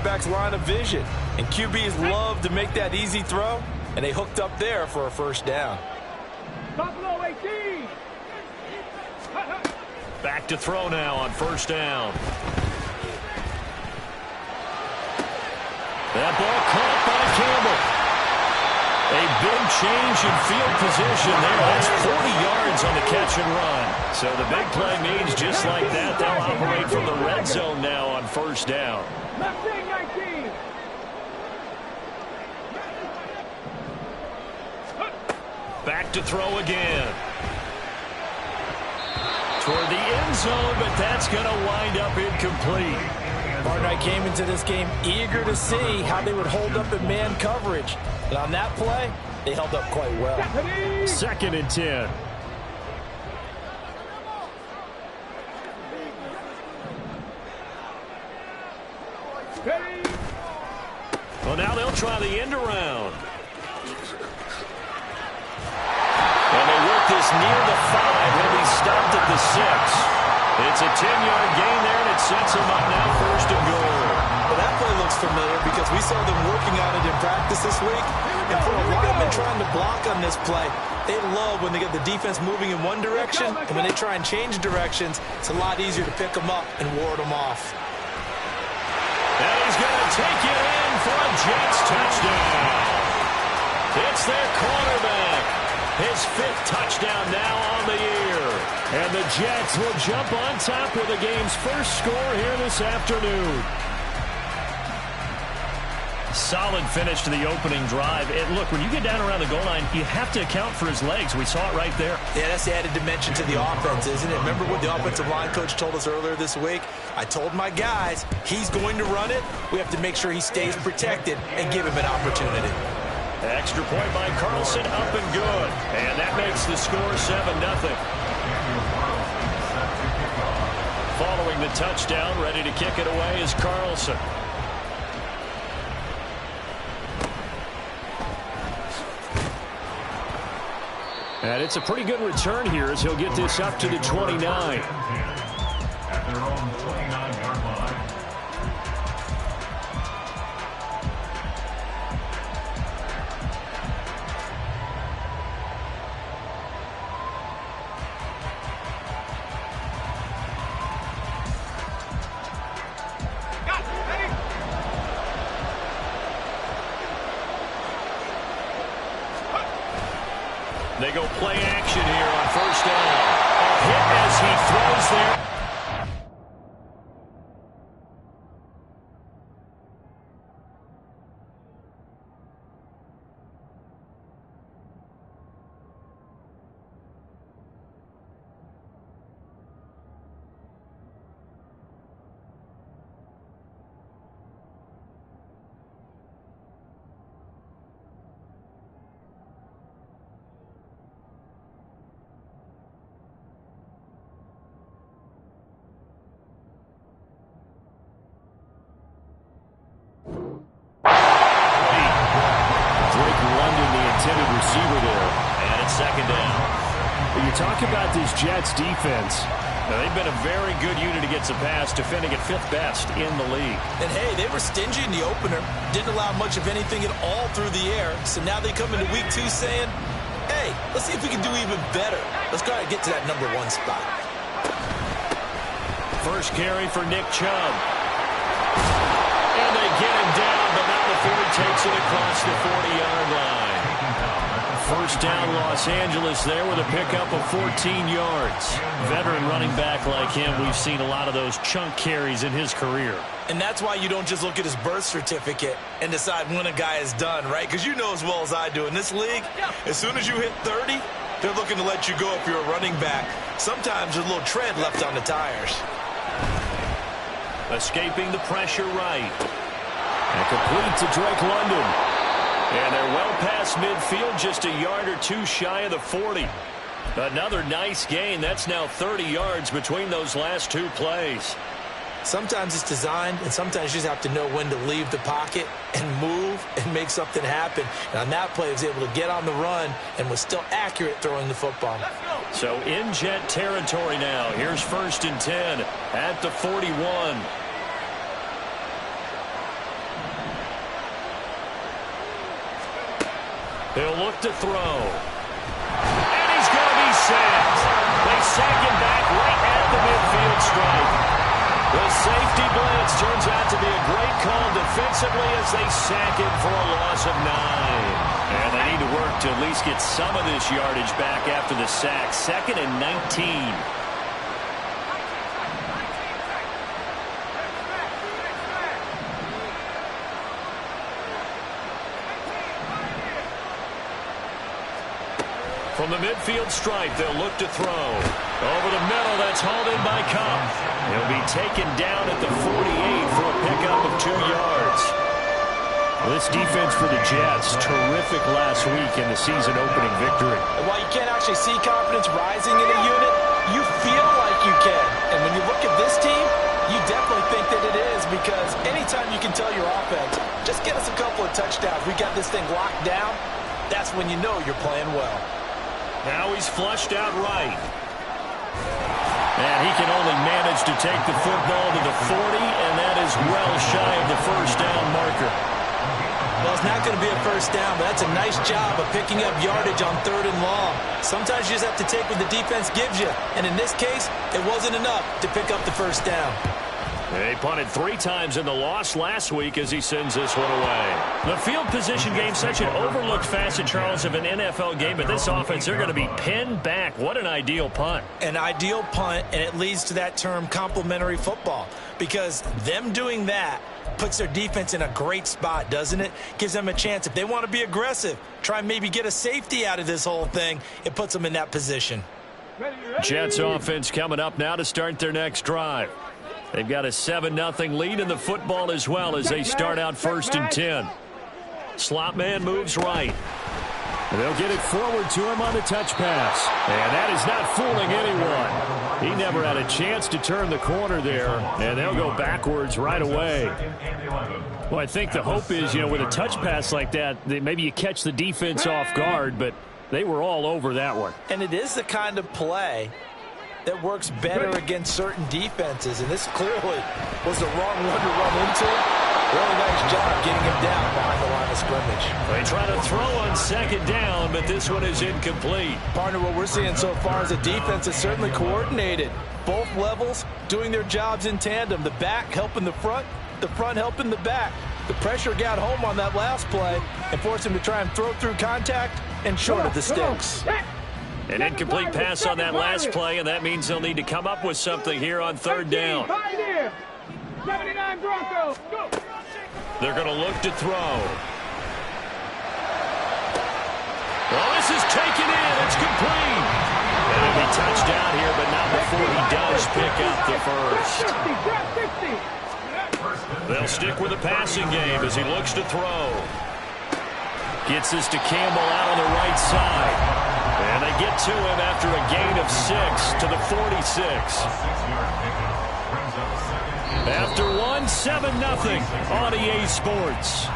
quarterback's line of vision. And QBs love to make that easy throw, and they hooked up there for a first down. Buffalo 18. Back to throw now on first down. That ball caught by Campbell. A big change in field position there. That's 40 yards on the catch and run. So the big play means just like that, they'll operate from the red zone now on first down. Left wing 19. Back to throw again. Toward the end zone, but that's going to wind up incomplete. Partner, I came into this game eager to see how they would hold up in man coverage. And on that play, they held up quite well. 2nd and 10. Well, now they'll try the end around. And they work this near the 5. He'll be stopped at the 6. It's a 10-yard gain there, and it sets him up now first and goal. Well, that play looks familiar because we saw them working on it in practice this week. And for a lineman trying to block on this play, they love when they get the defense moving in one direction, and when they try and change directions, it's a lot easier to pick them up and ward them off. And he's going to take it in for a Jets touchdown. It's their quarterback. His 5th touchdown now on the year. And the Jets will jump on top with the game's first score here this afternoon. Solid finish to the opening drive. And look, when you get down around the goal line, you have to account for his legs. We saw it right there. Yeah, that's the added dimension to the offense, isn't it? Remember what the offensive line coach told us earlier this week? I told my guys, he's going to run it. We have to make sure he stays protected and give him an opportunity. Extra point by Carlson, up and good. And that makes the score 7-0. Following the touchdown, ready to kick it away is Carlson. And it's a pretty good return here as he'll get this up to the 29. At their own 29-yard line. They go play action here on first down. A hit as he throws there. Receiver there, and it's 2nd down. When you talk about this Jets defense, now, they've been a very good unit against the pass, defending at 5th best in the league. And hey, they were stingy in the opener, didn't allow much of anything at all through the air. So now they come into week 2 saying, hey, let's see if we can do even better. Let's go ahead and get to that number 1 spot. First carry for Nick Chubb. And they get him down, but now the Ford takes it across the 40-yard line. First down, Los Angeles there with a pickup of 14 yards. Veteran running back like him, we've seen a lot of those chunk carries in his career. And that's why you don't just look at his birth certificate and decide when a guy is done, right? Because you know as well as I do, in this league, as soon as you hit 30, they're looking to let you go if you're a running back. Sometimes there's a little tread left on the tires. Escaping the pressure right. And complete to Drake London. And they're well past midfield, just a yard or 2 shy of the 40. Another nice gain. That's now 30 yards between those last 2 plays. Sometimes it's designed, and sometimes you just have to know when to leave the pocket and move and make something happen. And on that play, he was able to get on the run and was still accurate throwing the football. So in Jet territory now. Here's 1st and 10 at the 41. He'll look to throw. And he's going to be sacked. They sack him back right at the midfield stripe. The safety blitz turns out to be a great call defensively as they sack him for a loss of 9. And they need to work to at least get some of this yardage back after the sack. 2nd and 19. From the midfield stripe, they'll look to throw. Over the middle, that's hauled in by Kupp. He'll be taken down at the 48 for a pickup of 2 yards. Well, this defense for the Jets, terrific last week in the season-opening victory. And while you can't actually see confidence rising in a unit, you feel like you can. And when you look at this team, you definitely think that it is, because anytime you can tell your offense, just get us a couple of touchdowns, we got this thing locked down, that's when you know you're playing well. Now he's flushed out right. And he can only manage to take the football to the 40, and that is well shy of the first down marker. Well, it's not going to be a first down, but that's a nice job of picking up yardage on 3rd and long. Sometimes you just have to take what the defense gives you, and in this case, it wasn't enough to pick up the first down. They punted 3 times in the loss last week as he sends this one away. The field position game, such an overlooked facet, Charles, of an NFL game, but this offense, they're going to be pinned back. What an ideal punt. An ideal punt, and it leads to that term complementary football, because them doing that puts their defense in a great spot, doesn't it? Gives them a chance. If they want to be aggressive, try and maybe get a safety out of this whole thing, it puts them in that position. Jets offense coming up now to start their next drive. They've got a 7-0 lead in the football as well as they start out 1st and 10. Slot man moves right. They'll get it forward to him on the touch pass. And that is not fooling anyone. He never had a chance to turn the corner there, and they'll go backwards right away. Well, I think the hope is, with a touch pass like that maybe you catch the defense off guard, but they were all over that one. And it is the kind of play that works better against certain defenses, and this clearly was the wrong one to run into. Really nice job getting him down behind the line of scrimmage. They try to throw on 2nd down, but this one is incomplete. Partner, what we're seeing so far is a defense that's certainly coordinated. Both levels doing their jobs in tandem. The back helping the front helping the back. The pressure got home on that last play and forced him to try and throw through contact and short of the sticks. An incomplete pass on that last play, and that means they'll need to come up with something here on 3rd down. 79 Broncos, go! They're going to look to throw. Well, this is taken in. It's complete. And it'll be touchdown here, but not before he does pick up the first. They'll stick with the passing game as he looks to throw. Gets this to Campbell out on the right side. And they get to him after a gain of 6 to the 46. After 7-0 on EA Sports.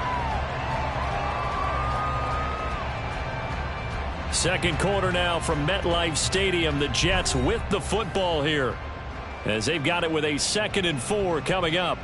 Second quarter now from MetLife Stadium. The Jets with the football here as they've got it with a 2nd and 4 coming up.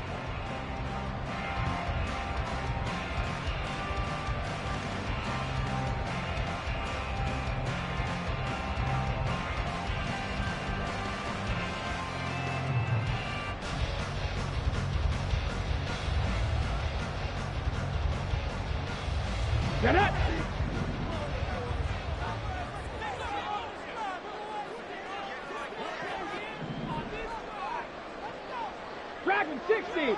Get it! Dragon 60!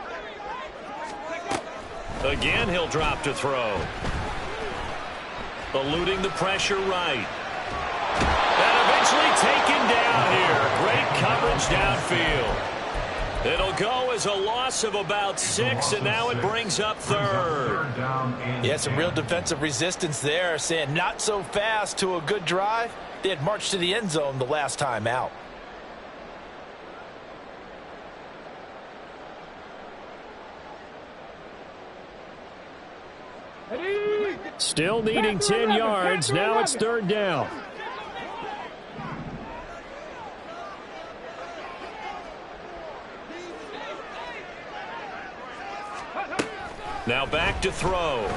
Again, he'll drop to throw. Eluding the pressure right. And eventually taken down here. Great coverage downfield. It'll go as a loss of about 6, and now it brings up 3rd. Yeah, some real defensive resistance there, saying not so fast to a good drive. They had marched to the end zone the last time out. Still needing 10 yards. Now it's 3rd down. Now back to throw.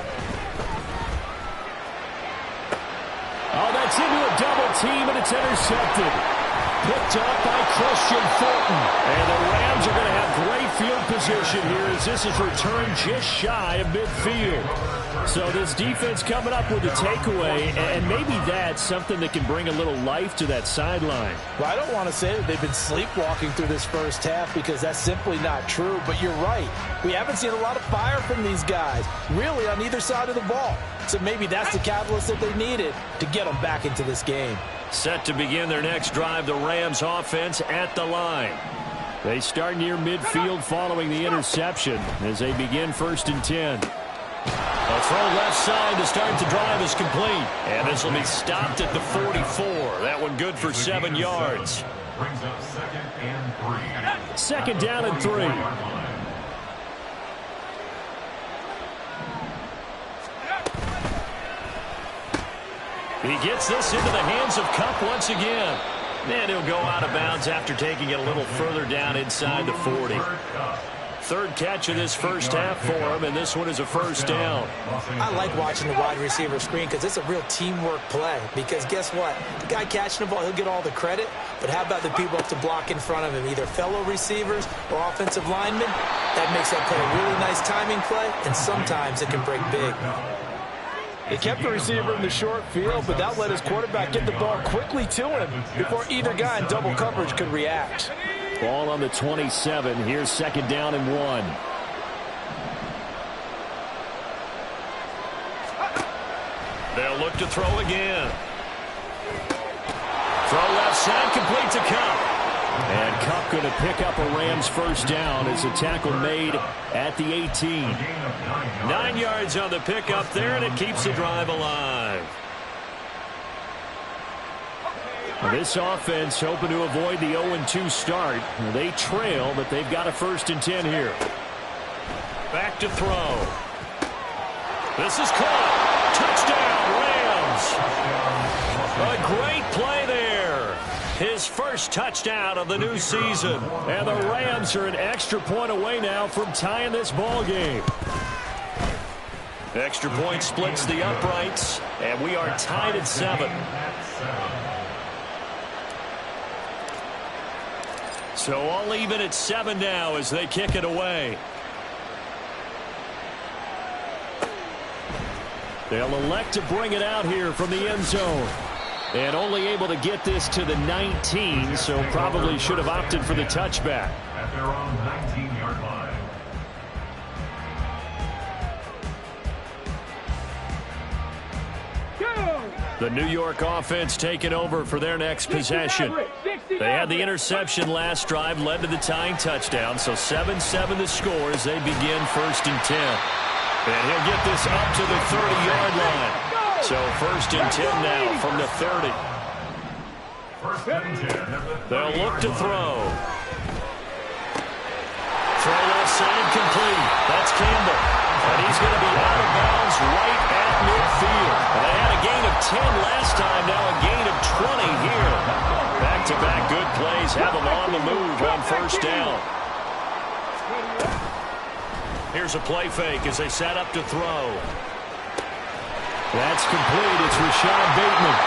Oh, that's into a double team, and it's intercepted. Picked up by Christian Fulton. And the Rams are going to have great field position here as this is returned just shy of midfield. So this defense coming up with a takeaway, and maybe that's something that can bring a little life to that sideline. Well, I don't want to say that they've been sleepwalking through this first half because that's simply not true, but you're right. We haven't seen a lot of fire from these guys, really on either side of the ball. So maybe that's the catalyst that they needed to get them back into this game. Set to begin their next drive, the Rams offense at the line. They start near midfield following the interception as they begin 1st and 10. A throw left side to start the drive is complete. And this will be stopped at the 44. That one good for 7 yards. Brings up 2nd and 3. Second down and 3. He gets this into the hands of Kupp once again. And he'll go out of bounds after taking it a little further down inside the 40. Third catch of this first half for him, and this one is a first down. I like watching the wide receiver screen because it's a real teamwork play. Because guess what? The guy catching the ball, he'll get all the credit. But how about the people up to block in front of him, either fellow receivers or offensive linemen? That makes that play a really nice timing play, and sometimes it can break big. He kept the receiver in the short field, but that let his quarterback get the ball quickly to him before either guy in double coverage could react. Ball on the 27. Here's 2nd down and 1. They'll look to throw again. Throw left side, complete to Kupp. And Kupp going to pick up a Rams first down as a tackle made at the 18. 9 yards on the pickup there, and it keeps the drive alive. This offense hoping to avoid the 0-2 start. They trail, but they've got a 1st and 10 here. Back to throw. This is caught. Touchdown, Rams. A great play there. His first touchdown of the new season. And the Rams are an extra point away now from tying this ball game. Extra point splits the uprights, and we are tied at 7. So all even at 7 now as they kick it away. They'll elect to bring it out here from the end zone. And only able to get this to the 19, so probably should have opted for the touchback. At their own 19-yard line. The New York offense taking over for their next possession. They had the interception last drive, led to the tying touchdown, so 7-7 the score as they begin 1st and 10. And he'll get this up to the 30-yard line. So 1st and 10 now from the 30. They'll look to throw. Throw left side complete. That's Campbell. And he's going to be out of bounds right at midfield. And they had a gain of 10 last time, now a gain of 20 here. Back-to-back good plays have them on the move on 1st down. Here's a play fake as they set up to throw. That's complete. It's Rashad Bateman.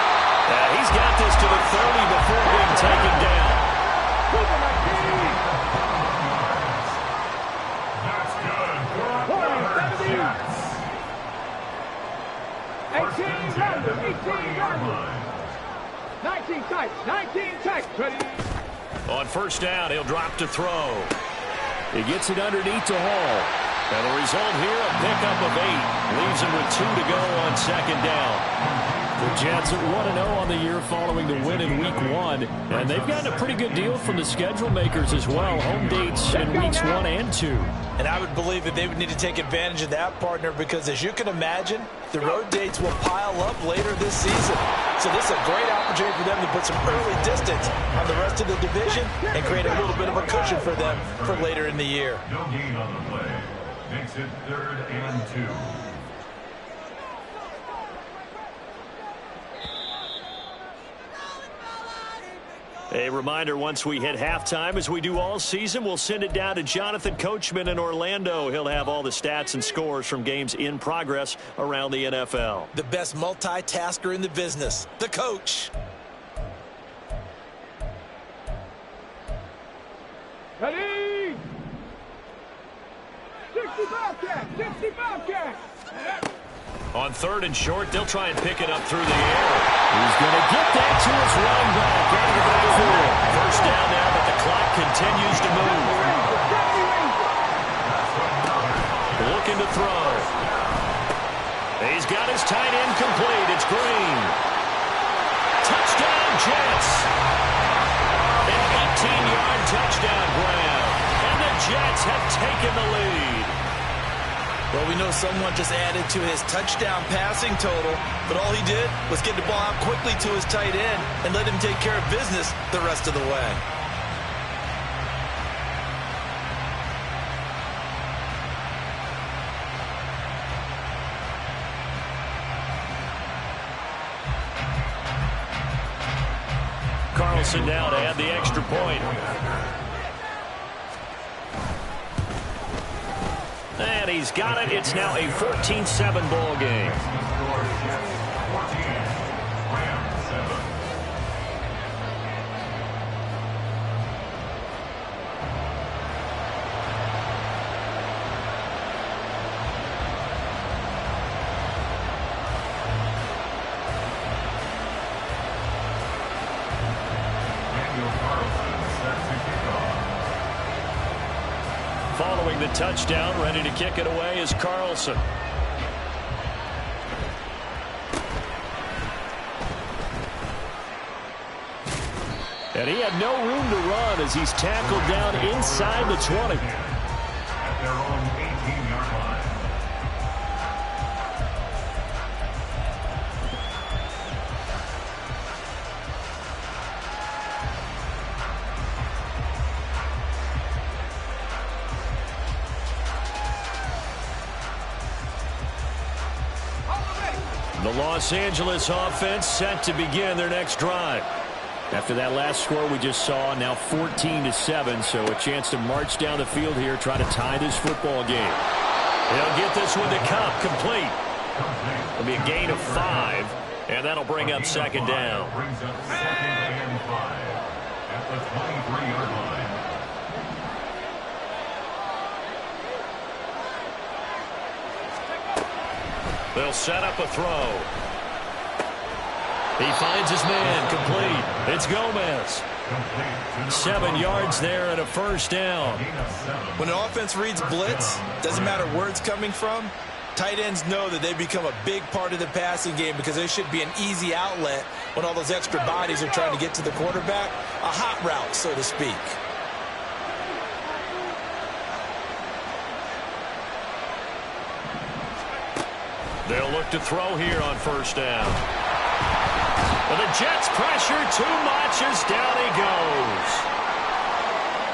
He's got this to the 30 before being taken down. That's good. 18 yards. 19 tight. 19 tight. Ready. On 1st down, he'll drop to throw. He gets it underneath to Hall. And the result here, a pickup of 8. Leaves him with 2 to go on 2nd down. The Jets are 1-0 on the year following the win in Week 1. And they've gotten a pretty good deal from the schedule makers as well. Home dates in Weeks 1 and 2. And I would believe that they would need to take advantage of that, partner, because as you can imagine, the road dates will pile up later this season. So this is a great opportunity for them to put some early distance on the rest of the division and create a little bit of a cushion for them for later in the year. No gain on the play. Makes it 3rd and 2. A reminder, once we hit halftime, as we do all season, we'll send it down to Jonathan Coachman in Orlando. He'll have all the stats and scores from games in progress around the NFL. The best multitasker in the business, the coach. Ready? 65 catch, 65 catch. On 3rd and short, they'll try and pick it up through the air. He's going to get that to his running back out of the backfield. First down now, but the clock continues to move. Looking to throw. He's got his tight end complete. It's Green. Touchdown, Jets. An 18-yard touchdown grab. And the Jets have taken the lead. Well, we know someone just added to his touchdown passing total, but all he did was get the ball out quickly to his tight end and let him take care of business the rest of the way. Carlson now to add the extra point. And he's got it. It's now a 14-7 ball game. Following the touchdown, ready to kick it away is Carlson. And he had no room to run as he's tackled down inside the 20. At their own 18-yard line. The Los Angeles offense set to begin their next drive. After that last score we just saw, now 14-7, so a chance to march down the field here, try to tie this football game. They'll get this one to Kupp, complete. It'll be a gain of 5, and that'll bring up second down. Brings up 2nd and 5 at the 23-yard line. They'll set up a throw. He finds his man, complete. It's Gomez. 7 yards there and a first down. When an offense reads blitz, doesn't matter where it's coming from, tight ends know that they become a big part of the passing game because there should be an easy outlet when all those extra bodies are trying to get to the quarterback. A hot route, so to speak. They'll look to throw here on first down. But the Jets pressure too much as down he goes.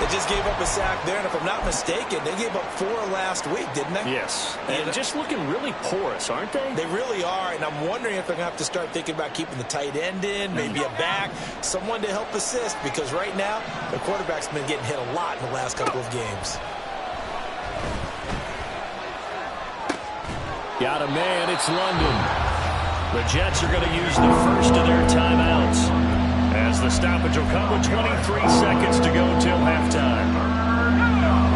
They just gave up a sack there, and if I'm not mistaken, they gave up 4 last week, didn't they? Yes. And just looking really porous, aren't they? They really are, and I'm wondering if they're going to have to start thinking about keeping the tight end in, maybe a back, someone to help assist, because right now, the quarterback's been getting hit a lot in the last couple of games. Got a man, it's London. The Jets are going to use the first of their timeouts as the stoppage will come with 23 seconds to go till halftime.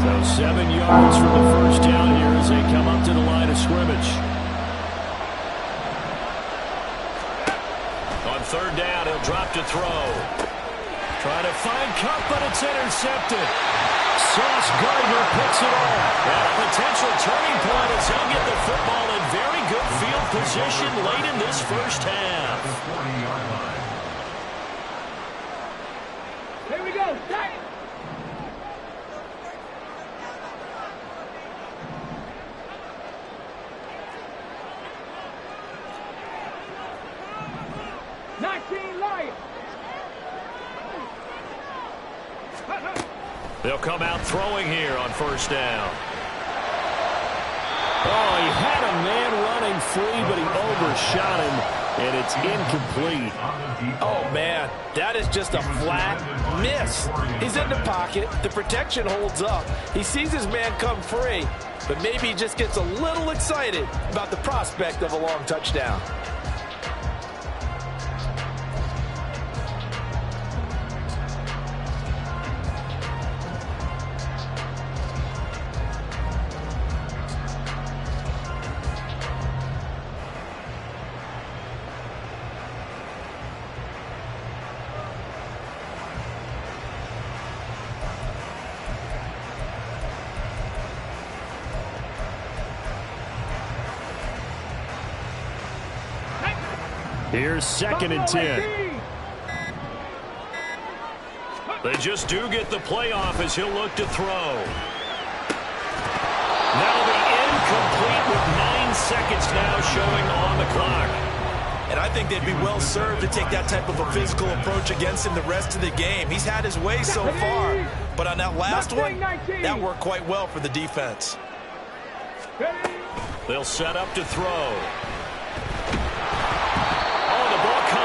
So 7 yards from the first down here as they come up to the line of scrimmage. On 3rd down, he'll drop to throw. Trying to find Kupp, but it's intercepted. Sauce Gardner picks it off. And a potential turning point as he'll get the football in very good field position late in this first half. Here we go. Start. They'll come out throwing here on first down. Oh, he had a man running free, but he overshot him, and it's incomplete. Oh, man, that is just a flat miss. He's in the pocket. The protection holds up. He sees his man come free, but maybe he just gets a little excited about the prospect of a long touchdown. Here's 2nd and 10. They just do get the playoff as he'll look to throw. That'll be incomplete with 9 seconds now showing on the clock. And I think they'd be well served to take that type of a physical approach against him the rest of the game. He's had his way so far, but on that last one, that worked quite well for the defense. They'll set up to throw.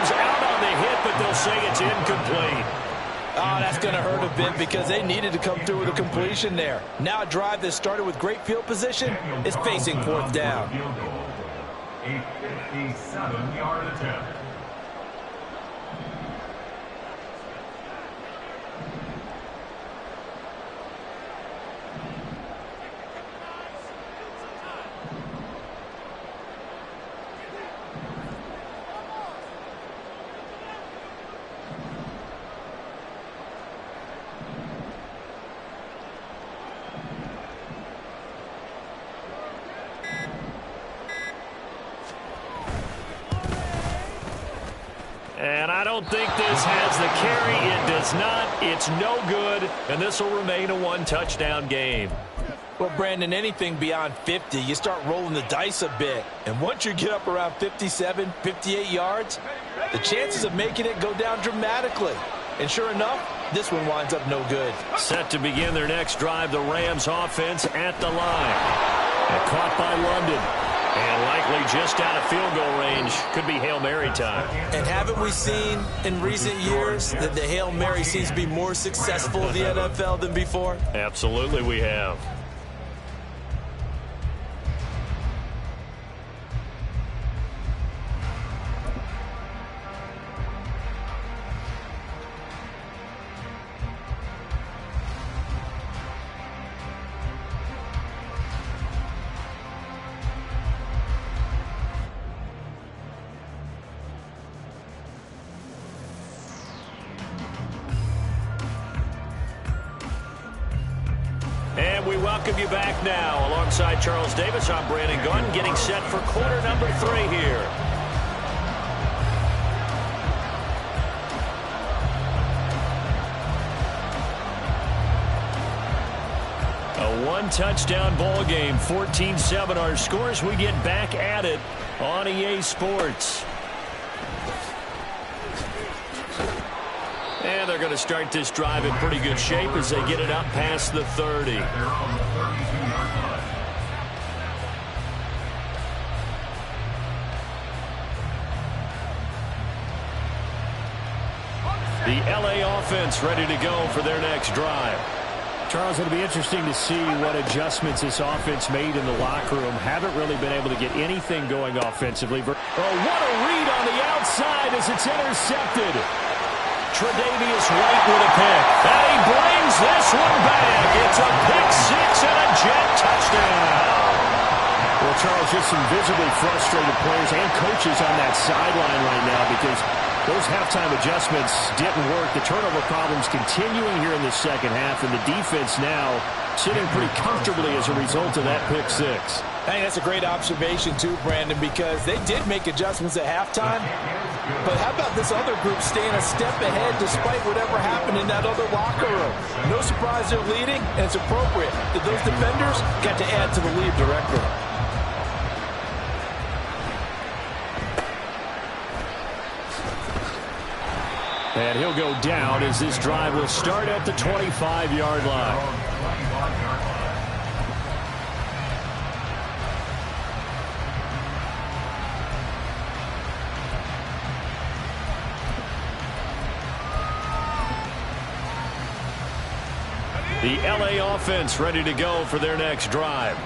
Out on the hit, but they'll say it's incomplete. Oh, that's going to hurt a bit because they needed to come through with a completion there. Now a drive that started with great field position is facing 4th down. A 57-yard attempt. And I don't think this has the carry. It does not. It's no good. And this will remain a 1-touchdown game. Well, Brandon, anything beyond 50, you start rolling the dice a bit. And once you get up around 57, 58 yards, the chances of making it go down dramatically. And sure enough, this one winds up no good. Set to begin their next drive, the Rams offense at the line. And caught by London. And likely just out of field goal range. Could be Hail Mary time. And haven't we seen in recent years that the Hail Mary seems to be more successful in the NFL than before? Absolutely we have. And we welcome you back now. Alongside Charles Davis, I'm Brandon Gunn, getting set for quarter number 3 here. A 1-touchdown ball game, 14-7 our scores. We get back at it on EA Sports. And they're going to start this drive in pretty good shape as they get it up past the 30. The LA offense ready to go for their next drive. Charles, it'll be interesting to see what adjustments this offense made in the locker room. Haven't really been able to get anything going offensively. Oh, what a read on the outside as it's intercepted. Tre'Davious White with a pick. And he brings this one back. It's a pick 6 and a jet touchdown. Well, Charles, just some visibly frustrated players and coaches on that sideline right now because those halftime adjustments didn't work. The turnover problems continuing here in the second half, and the defense now sitting pretty comfortably as a result of that pick 6. I think that's a great observation too, Brandon, because they did make adjustments at halftime. But how about this other group staying a step ahead despite whatever happened in that other locker room? No surprise they're leading, and it's appropriate that those defenders got to add to the lead directly. And he'll go down as this drive will start at the 25-yard line. The LA offense ready to go for their next drive.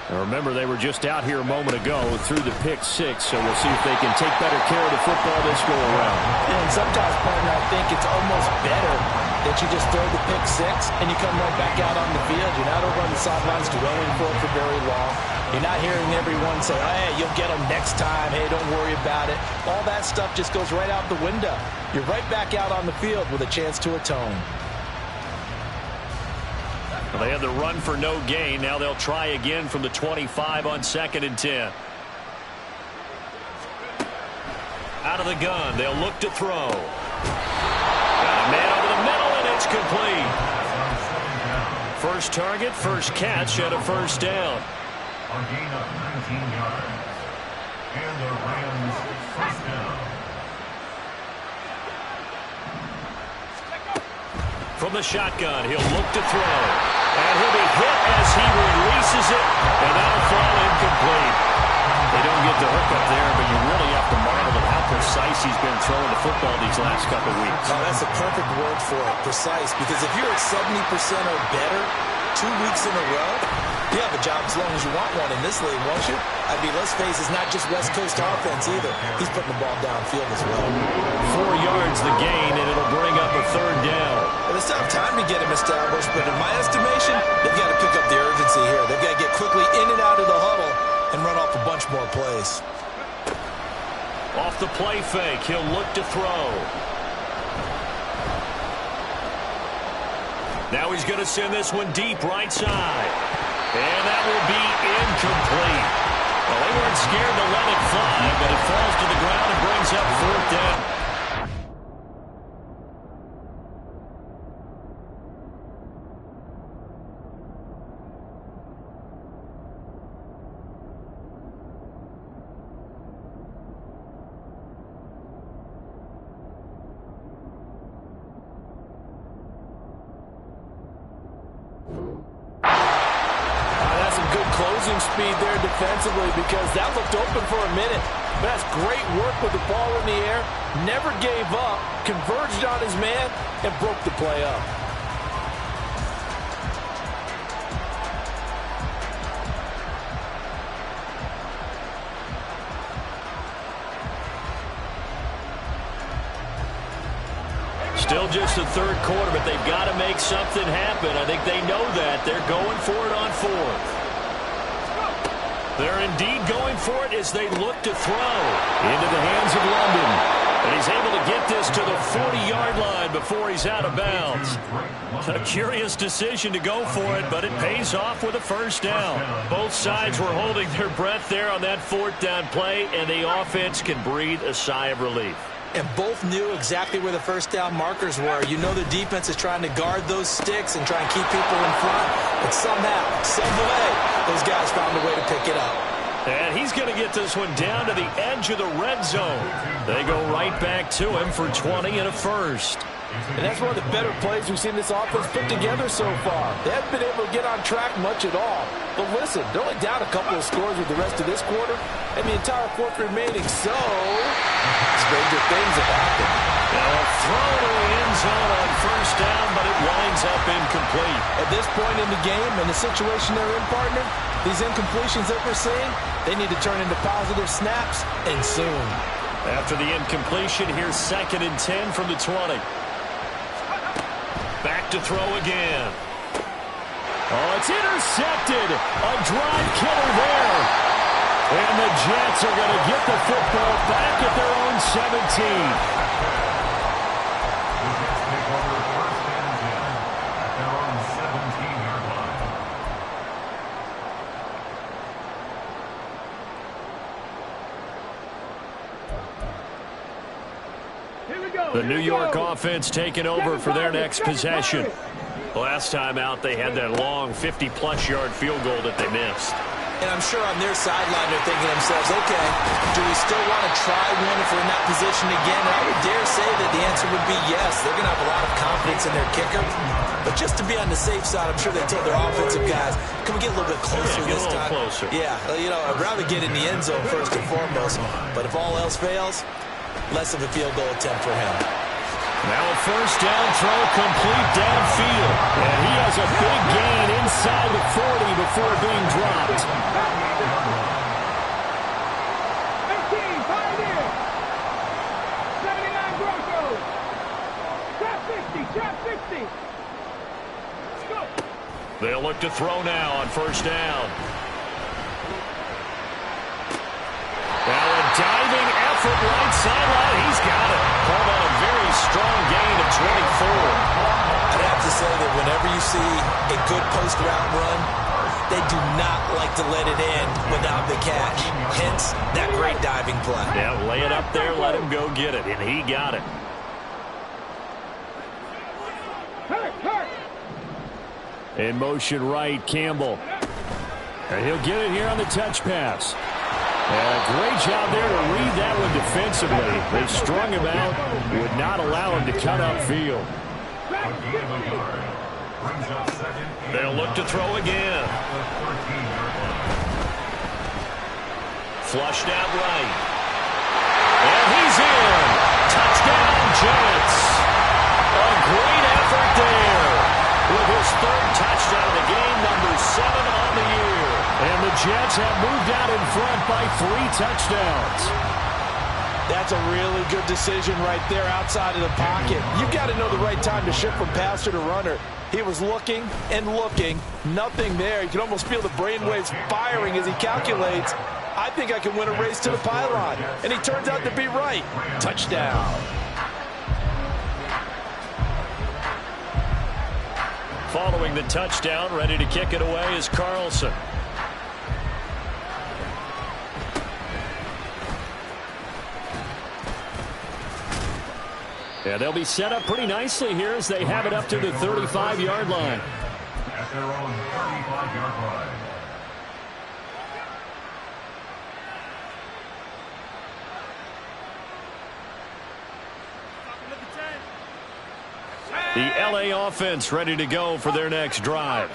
Now remember, they were just out here a moment ago through the pick six, so we'll see if they can take better care of the football this go around. And sometimes, partner, I think it's almost better that you just throw the pick six and you come right back out on the field. You're not over on the sidelines dwelling for it for very long. You're not hearing everyone say, hey, you'll get them next time. Hey, don't worry about it. All that stuff just goes right out the window. You're right back out on the field with a chance to atone. Well, they had the run for no gain. Now they'll try again from the 25 on 2nd and 10. Out of the gun. They'll look to throw. Got a man over the middle, and it's complete. First target, first catch, and a first down. A gain of 19 yards. And the Rams first down. From the shotgun, he'll look to throw. And he'll be hit as he releases it, and that'll fall incomplete. They don't get the hook up there, but you really have to marvel at how precise he's been throwing the football these last couple weeks. Oh, that's a perfect word for it, precise, because if you're at 70% or better 2 weeks in a row, you have a job as long as you want one in this league, won't you? I mean, let's face it, it's not just West Coast offense either. He's putting the ball downfield as well. 4 yards the gain, and it'll bring up a third down. Well, they still have time to get him established, but in my estimation, they've got to pick up the urgency here. They've got to get quickly in and out of the huddle and run off a bunch more plays. Off the play fake, he'll look to throw. Now he's going to send this one deep right side. And that will be incomplete. Well, they weren't scared to let it fly, but it falls to the ground and brings up 4th down. Closing speed there defensively, because that looked open for a minute. But that's great work with the ball in the air. Never gave up, converged on his man, and broke the play up. Still just the third quarter, but they've got to make something happen. I think they know that. They're going for it on 4th. They're indeed going for it as they look to throw into the hands of London. And he's able to get this to the 40-yard line before he's out of bounds. A curious decision to go for it, but it pays off with a first down. Both sides were holding their breath there on that 4th down play, and the offense can breathe a sigh of relief. And both knew exactly where the first down markers were. You know the defense is trying to guard those sticks and try and keep people in front. But somehow, some way, those guys found a way to pick it up. And he's going to get this one down to the edge of the red zone. They go right back to him for 20 and a first. And that's one of the better plays we've seen this offense put together so far. They haven't been able to get on track much at all. But listen, they're only down a couple of scores with the rest of this quarter, and the entire fourth remaining, so stranger things have happened. A throw to the end zone on first down, but it winds up incomplete. At this point in the game, and the situation they're in, partner, these incompletions that we're seeing, they need to turn into positive snaps, and soon. After the incompletion, here's 2nd and 10 from the 20. Back to throw again. Oh, it's intercepted. A drive killer there. And the Jets are going to get the football back at their own 17. The Jets take over 1st and 10 at their own 17-yard line. The New York offense taking over for their next possession. Last time out, they had that long 50-plus yard field goal that they missed. And I'm sure on their sideline they're thinking to themselves, okay, do we still want to try one if we're in that position again? And I would dare say that the answer would be yes. They're going to have a lot of confidence in their kicker. But just to be on the safe side, I'm sure they told their offensive guys, can we get a little bit closer this time? Closer. Yeah, you know, I'd rather get in the end zone first and foremost. But if all else fails, less of a field goal attempt for him. Now a first down throw complete downfield. And he has a big gain inside the 40 before being dropped. 18, Pioneer. 79 Broncos. Trap 50, trap 50. Let's go. They'll look to throw now on first down. Now a diving effort right sideline. He's got it. Called on a very strong gain of 24. I'd have to say that whenever you see a good post-route run, they do not like to let it end without the catch. Hence, that great diving play. Yeah, lay it up there, let him go get it, and he got it. Hurt. In motion right, Campbell. And he'll get it here on the touch pass. And a great job there to read that one defensively. They strung him out, would not allow him to cut upfield. They'll look to throw again. Flushed out right. And he's in. Touchdown, Jets. A great effort there. With his third touchdown of the game, number 7 on the year. And the Jets have moved out in front by 3 touchdowns. That's a really good decision right there outside of the pocket. You've got to know the right time to shift from passer to runner. He was looking and looking. Nothing there. You can almost feel the brainwaves firing as he calculates. I think I can win a race to the pylon. And he turns out to be right. Touchdown. Following the touchdown, ready to kick it away is Carlson. Yeah, they'll be set up pretty nicely here as they have it up to the 35-yard line. At their own 35-yard line. The LA offense ready to go for their next drive.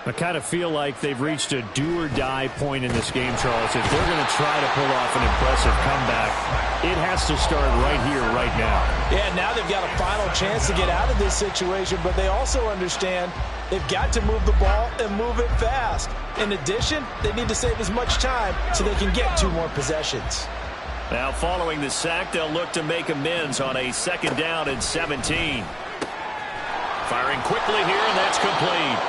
I kind of feel like they've reached a do-or-die point in this game, Charles. If they're going to try to pull off an impressive comeback, it has to start right here, right now. Yeah, now they've got a final chance to get out of this situation, but they also understand they've got to move the ball and move it fast. In addition, they need to save as much time so they can get 2 more possessions. Now following the sack, they'll look to make amends on a 2nd down and 17. Firing quickly here, and that's complete.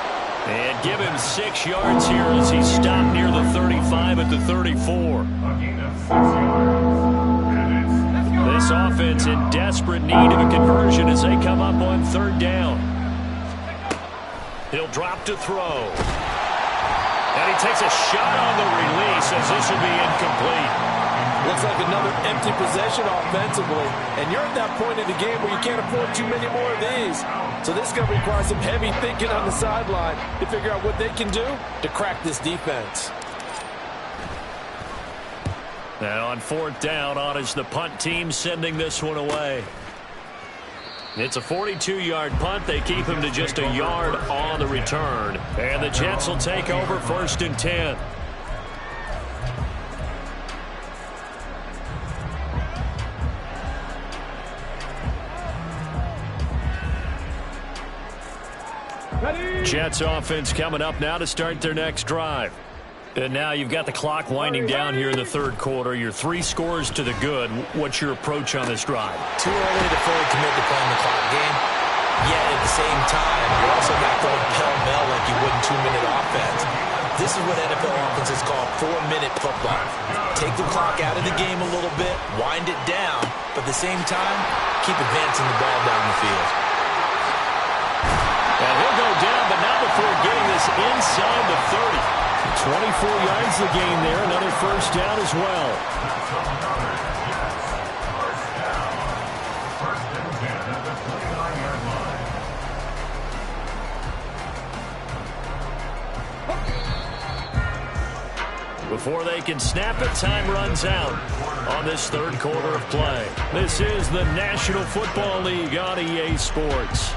And give him 6 yards here as he stopped near the 35 at the 34. This offense in desperate need of a conversion as they come up on 3rd down. He'll drop to throw. And he takes a shot on the release as this will be incomplete. Looks like another empty possession offensively. And you're at that point in the game where you can't afford too many more of these. So this is going to require some heavy thinking on the sideline to figure out what they can do to crack this defense. Now on 4th down, on is the punt team sending this one away. It's a 42-yard punt. They keep him to just a yard on the return. And the Jets will take over 1st and 10. Jets offense coming up now to start their next drive. And now you've got the clock winding down here in the 3rd quarter. You're 3 scores to the good. What's your approach on this drive? Too early to fully commit to playing the clock game. Yet at the same time, you're also not going pell-mell like you would in 2-minute offense. This is what NFL offenses call 4-minute football. Take the clock out of the game a little bit, wind it down, but at the same time, keep advancing the ball down the field. And he'll go down, but not before getting this inside the 30. 24 yards the gain there. Another 1st down as well. Before they can snap it, time runs out on this 3rd quarter of play. This is the National Football League on EA Sports.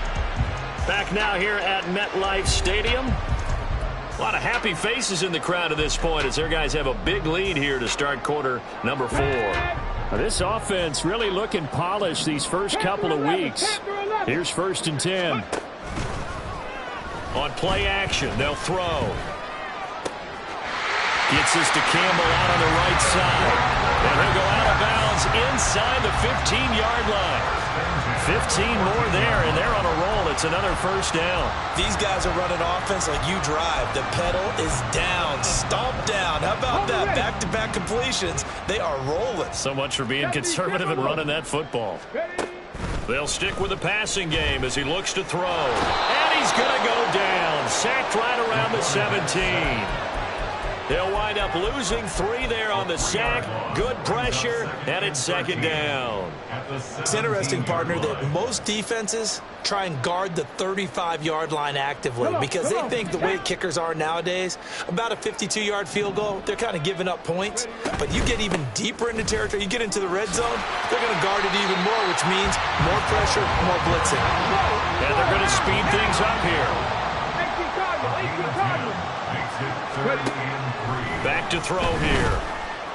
Back now here at MetLife Stadium. A lot of happy faces in the crowd at this point as their guys have a big lead here to start quarter number 4. This offense really looking polished these first couple of weeks. Here's 1st and 10. On play action, they'll throw. Gets this to Campbell out on the right side. And he'll go out of bounds inside the 15-yard line. 15 more there, and they're on a roll. It's another 1st down. These guys are running offense like you drive. The pedal is down, stomp down. How about that? Back-to-back completions. They are rolling. So much for being conservative and running that football. They'll stick with the passing game as he looks to throw. And he's going to go down. Sacked right around the 17. They'll wind up losing 3 there on the sack. Good pressure, and it's 2nd down. It's interesting, partner, that most defenses try and guard the 35-yard line actively because they think the way kickers are nowadays, about a 52-yard field goal, they're kind of giving up points. But you get even deeper into territory, you get into the red zone, they're going to guard it even more, which means more pressure, more blitzing. And they're going to speed things up here. Back to throw here.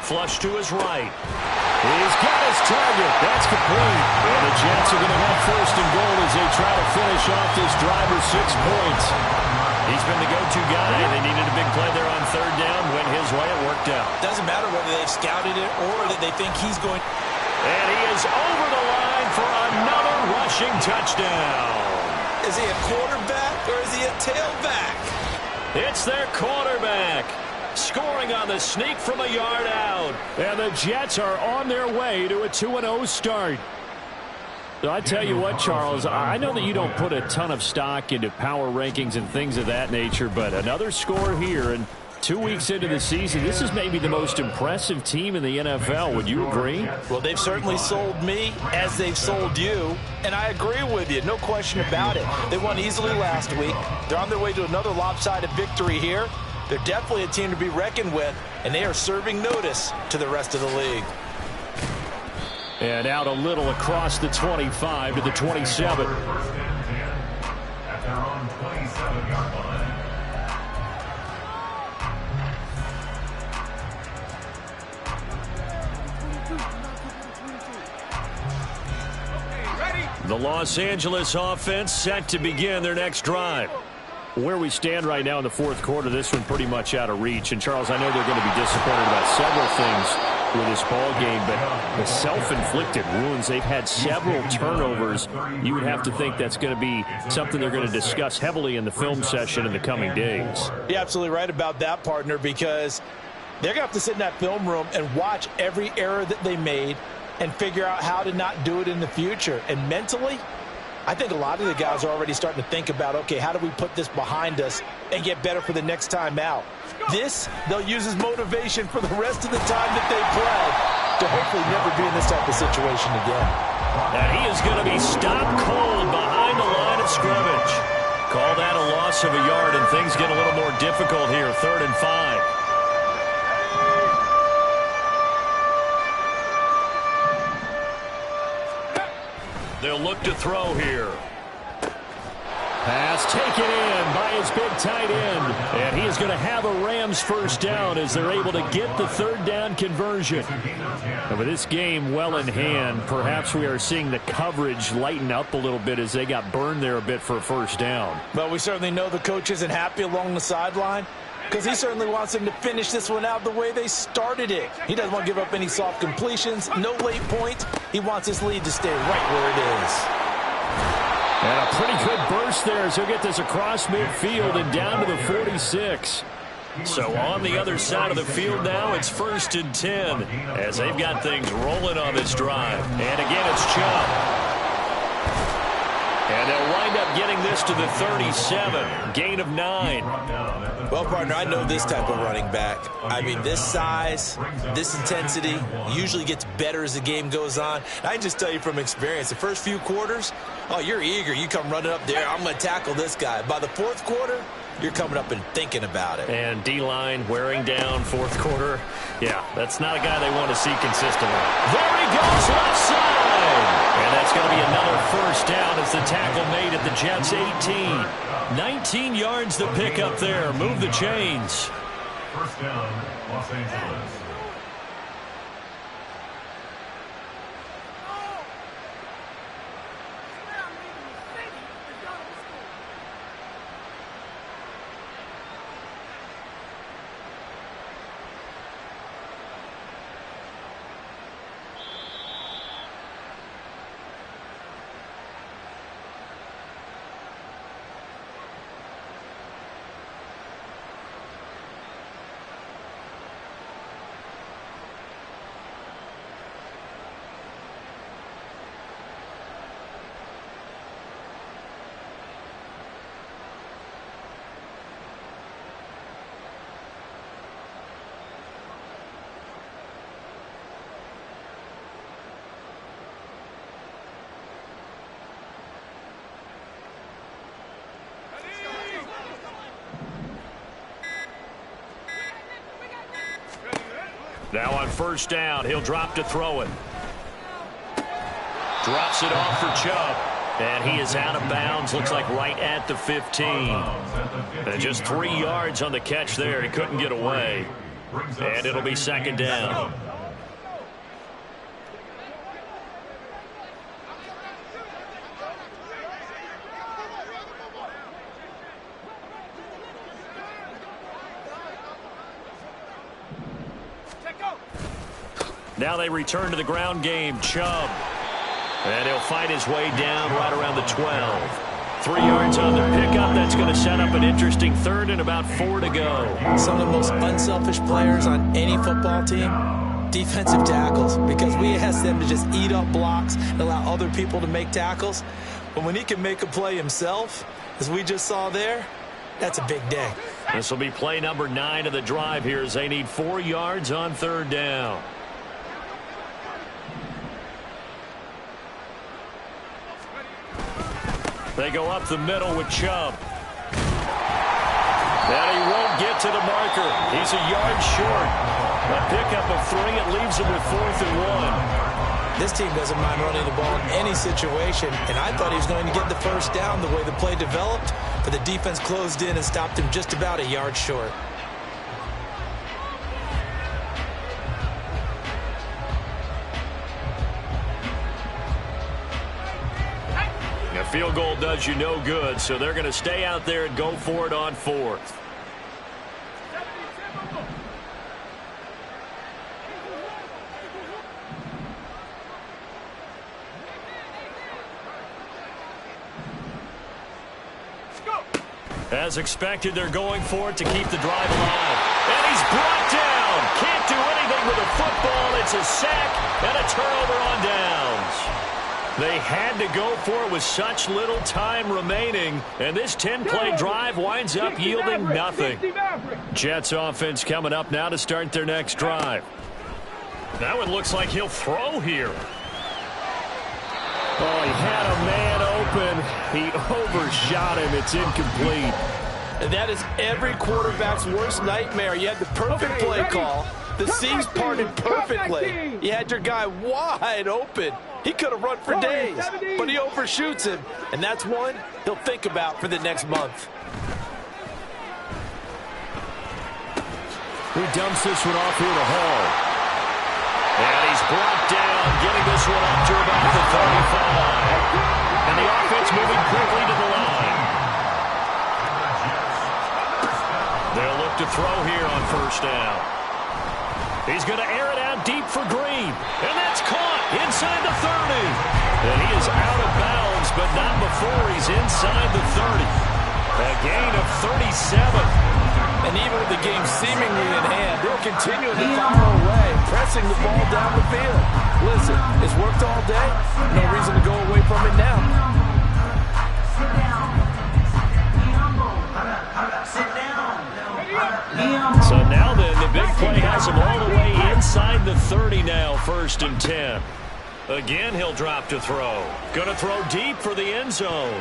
Flush to his right. He's got his target. That's complete. And the Jets are going to have 1st and goal as they try to finish off this drive with 6 points. He's been the go-to guy. They needed a big play there on 3rd down. Went his way. It worked out. Doesn't matter whether they've scouted it or that they think he's going. And he is over the line for another rushing touchdown. Is he a quarterback or is he a tailback? It's their quarterback. Scoring on the sneak from a yard out. And the Jets are on their way to a 2-0 start. So I tell you what, Charles, I know that you don't put a ton of stock into power rankings and things of that nature, but another score here, and 2 weeks into the season, this is maybe the most impressive team in the NFL. Would you agree? Well, they've certainly sold me as they've sold you, and I agree with you. No question about it. They won easily last week. They're on their way to another lopsided victory here. They're definitely a team to be reckoned with, and they are serving notice to the rest of the league. And out a little across the 25 to the 27. At their own 27-yard line. The Los Angeles offense set to begin their next drive. Where we stand right now in the 4th quarter, this one pretty much out of reach. And, Charles, I know they're going to be disappointed about several things with this ball game, but the self-inflicted wounds, they've had several turnovers. You would have to think that's going to be something they're going to discuss heavily in the film session in the coming days. You're absolutely right about that, partner, because they're going to have to sit in that film room and watch every error that they made and figure out how to not do it in the future. And mentally, I think a lot of the guys are already starting to think about, okay, how do we put this behind us and get better for the next time out? This, they'll use as motivation for the rest of the time that they play to hopefully never be in this type of situation again. And he is going to be stopped cold behind the line of scrimmage. Call that a loss of a yard, and things get a little more difficult here, 3rd and 5. They'll look to throw here. Pass taken in by his big tight end. And he is going to have a Rams 1st down as they're able to get the 3rd down conversion. And with this game well in hand, perhaps we are seeing the coverage lighten up a little bit as they got burned there a bit for a 1st down. But we certainly know the coach isn't happy along the sideline, because he certainly wants them to finish this one out the way they started it. He doesn't want to give up any soft completions, no late points. He wants his lead to stay right where it is. And a pretty good burst there as he'll get this across midfield and down to the 46. So on the other side of the field now, it's 1st and 10 as they've got things rolling on this drive. And again, it's Chubb. And they'll wind up getting this to the 37. Gain of 9. Well, partner, I know this type of running back. I mean, this size, this intensity usually gets better as the game goes on. I can just tell you from experience, the first few quarters, oh, you're eager. You come running up there, I'm going to tackle this guy. By the 4th quarter, you're coming up and thinking about it. And D-line wearing down 4th quarter. Yeah, that's not a guy they want to see consistently. There he goes, left side. And that's going to be another 1st down as the tackle made at the Jets' 18. 19 yards to pick up there. Move the chains. 1st down, Los Angeles. Now on first down, he'll drop to throw it. Drops it off for Chubb. And he is out of bounds, looks like right at the 15. And just 3 yards on the catch there. He couldn't get away. And it'll be second down. Now they return to the ground game. Chubb. And he'll fight his way down right around the 12. 3 yards on the pickup. That's going to set up an interesting third and about 4 to go. Some of the most unselfish players on any football team, defensive tackles, because we ask them to just eat up blocks and allow other people to make tackles. But when he can make a play himself, as we just saw there, that's a big day. This will be play number 9 of the drive here as they need 4 yards on third down. They go up the middle with Chubb. And he won't get to the marker. He's a yard short. A pickup of 3. It leaves him with 4th and 1. This team doesn't mind running the ball in any situation, and I thought he was going to get the first down the way the play developed, but the defense closed in and stopped him just about a yard short. A field goal does you no good, so they're going to stay out there and go for it on 4th. As expected, they're going for it to keep the drive alive. And he's brought down. Can't do anything with a football. It's a sack and a turnover on downs. They had to go for it with such little time remaining, and this 10-play drive winds up yielding nothing. Jets offense coming up now to start their next drive. That one looks like he'll throw here. Oh, he had a man open. He overshot him. It's incomplete. And that is every quarterback's worst nightmare. You had the perfect play call. The seams parted perfectly. You had your guy wide open. He could have run for days, but he overshoots him. And that's one he'll think about for the next month. He dumps this one off here to Hall. And he's brought down, getting this one up to about the 35. And the offense moving quickly to the line. They'll look to throw here on first down. He's going to air it out deep for Green. And that's caught inside the 30. And he is out of bounds, but not before he's inside the 30. A gain of 37. And even with the game seemingly in hand, they'll continue to fire away, pressing the ball down the field. Listen, it's worked all day. No reason to go away from it now. So now then, the big play has him all the way inside the 30 now, 1st and 10. Again, he'll drop to throw. Going to throw deep for the end zone.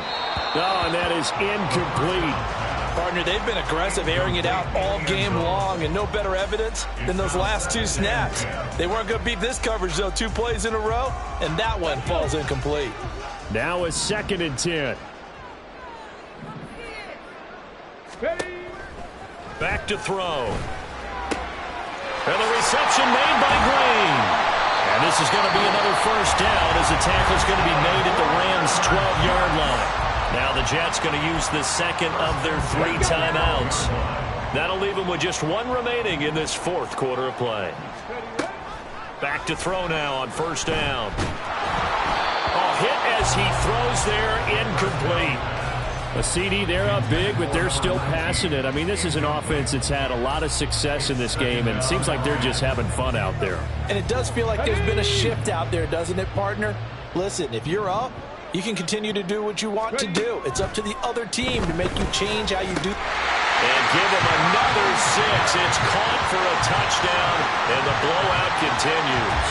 Oh, and that is incomplete. Partner, they've been aggressive, airing it out all game long, and no better evidence than those last 2 snaps. They weren't going to beat this coverage, though, 2 plays in a row, and that one falls incomplete. Now a 2nd and 10. Back to throw. And the reception made by Green. And this is going to be another first down as the tackle's going to be made at the Rams' 12-yard line. Now the Jets going to use the second of their 3 timeouts. That'll leave them with just 1 remaining in this 4th quarter of play. Back to throw now on first down. Oh, hit as he throws there, incomplete. A CD, they're up big, but they're still passing it. I mean, this is an offense that's had a lot of success in this game, and it seems like they're just having fun out there. And it does feel like there's been a shift out there, doesn't it, partner? Listen, if you're up, you can continue to do what you want to do. It's up to the other team to make you change how you do. And give him another 6. It's caught for a touchdown, and the blowout continues.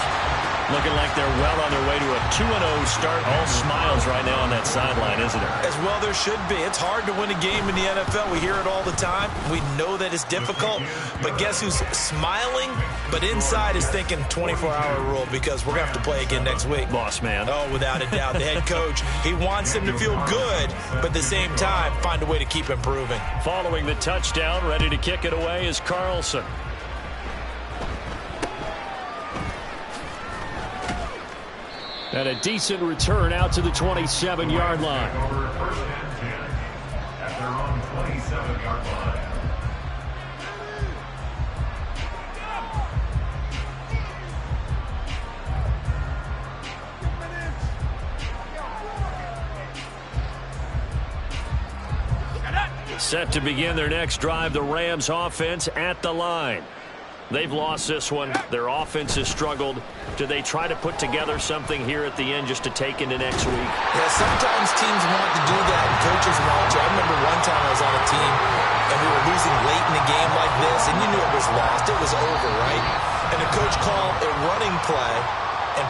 Looking like they're well on their way to a 2-0 start. All smiles right now on that sideline, isn't it? As well there should be. It's hard to win a game in the NFL. We hear it all the time. We know that it's difficult. But guess who's smiling? But inside is thinking 24-hour rule because we're going to have to play again next week. Boss man. Oh, without a doubt. The head coach, he wants him to feel good, but at the same time, find a way to keep improving. Following the touchdown, ready to kick it away is Carlson. And a decent return out to the 27-yard line. First and 10 at their own 27-yard line. Set to begin their next drive, the Rams offense at the line. They've lost this one. Their offense has struggled. Do they try to put together something here at the end just to take into next week? Yeah, sometimes teams want to do that, and coaches want to. I remember one time I was on a team, and we were losing late in the game like this, and you knew it was lost. It was over, right? And the coach called a running play, and